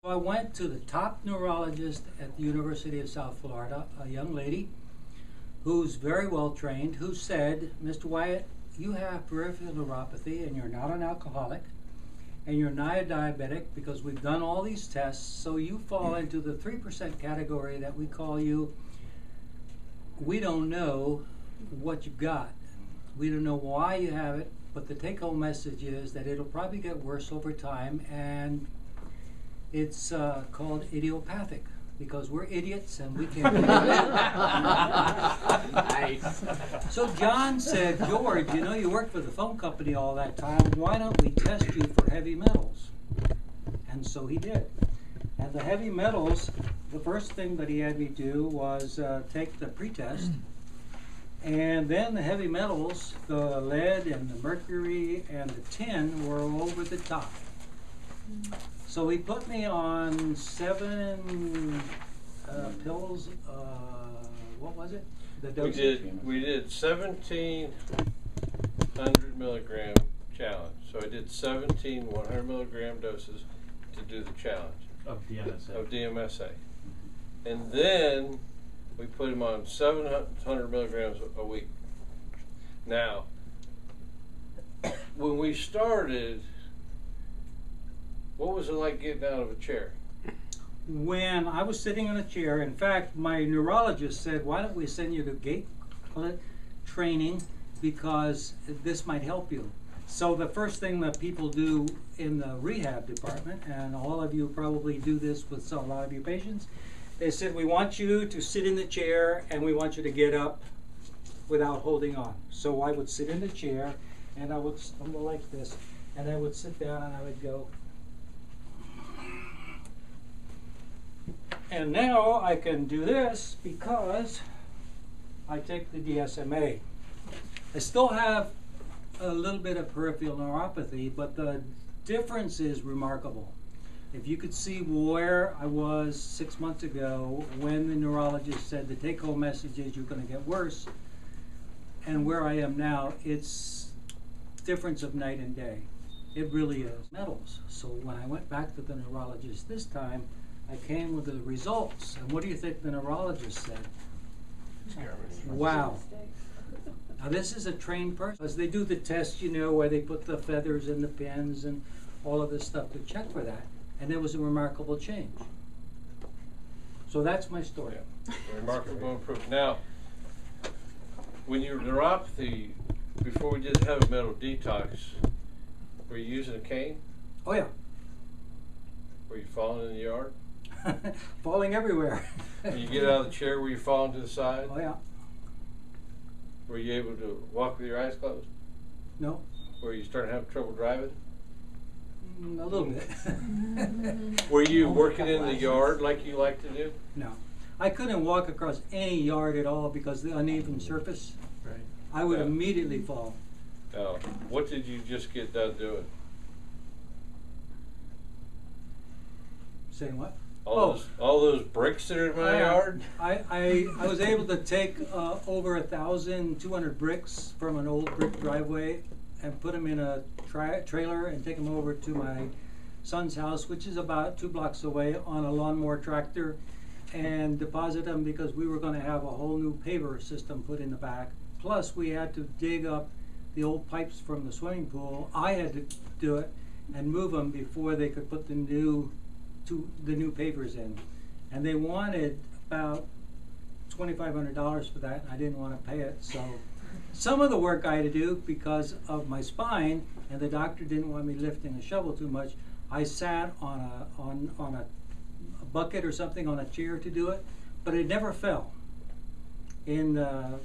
I went to the top neurologist at the University of South Florida, a young lady who's very well trained, who said, Mr. Wyatt, you have peripheral neuropathy and you're not an alcoholic and you're not a diabetic because we've done all these tests, so you fall into the 3% category that we call you, we don't know what you've got. We don't know why you have it, but the take-home message is that it'll probably get worse over time, and it's called idiopathic because we're idiots and we can't figure it out. Nice. So John said, George, you know you worked for the phone company all that time, why don't we test you for heavy metals? And so he did. And the heavy metals, the first thing that he had me do was take the pretest, and then the heavy metals, the lead and the mercury and the tin were over the top. So he put me on 7 pills, what was it? The dosage? We did 1,700 milligram challenge. So I did 17 100 milligram doses to do the challenge. Of DMSA. Of DMSA. And then we put him on 700 milligrams a week. Now, when we started, what was it like getting out of a chair? When I was sitting in a chair, in fact, my neurologist said, why don't we send you to gait training because this might help you. So the first thing that people do in the rehab department, and all of you probably do this with a lot of your patients, they said, we want you to sit in the chair and we want you to get up without holding on. So I would sit in the chair and I would stumble like this, and I would sit down and I would go. And now I can do this because I take the DSMA. I still have a little bit of peripheral neuropathy, but the difference is remarkable. If you could see where I was 6 months ago when the neurologist said the take-home message is you're going to get worse, and where I am now, it's difference of night and day. It really is. Metals. So when I went back to the neurologist this time, I came with the results. And what do you think the neurologist said? Wow. Now this is a trained person. As they do the test, you know, where they put the feathers and the pins and all of this stuff to check for that. And there was a remarkable change. So that's my story. Yeah. Remarkable improvement. Now, when you were neuropathy, before we did the heavy metal detox, were you using a cane? Oh yeah. Were you falling in the yard? Falling everywhere. When you get out of the chair, were you falling to the side? Oh yeah. Were you able to walk with your eyes closed? No. Were you starting to have trouble driving? A little bit. Were you working in the yard like you like to do? No. I couldn't walk across any yard at all because of the uneven surface. Right. I would immediately fall. Oh. What did you just get done doing? Saying what? All those bricks that are in my yard? I was able to take over 1,200 bricks from an old brick driveway and put them in a trailer and take them over to my son's house, which is about 2 blocks away, on a lawnmower tractor, and deposit them because we were going to have a whole new paver system put in the back. Plus we had to dig up the old pipes from the swimming pool. I had to do it and move them before they could put the new pavers in, and they wanted about $2,500 for that, and I didn't want to pay it. So some of the work I had to do because of my spine, and the doctor didn't want me lifting a shovel too much. I sat on a bucket or something on a chair to do it, but it never fell. In the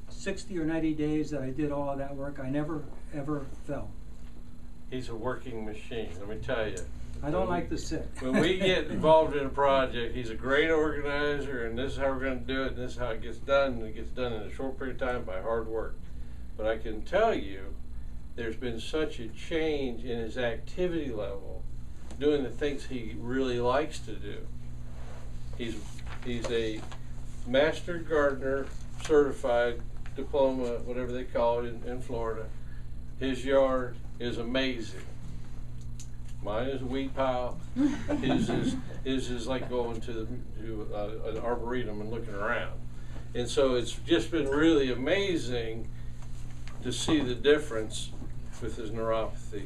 60 or 90 days that I did all of that work, I never ever fell. He's a working machine, let me tell you. I don't like to sit. When we get involved in a project, he's a great organizer, and this is how we're going to do it, and this is how it gets done, and it gets done in a short period of time by hard work. But I can tell you, there's been such a change in his activity level, doing the things he really likes to do. He's a master gardener, certified diploma, whatever they call it in Florida. His yard is amazing. Mine is a weed pile. His is like going to an arboretum and looking around. And so it's just been really amazing to see the difference with his neuropathy.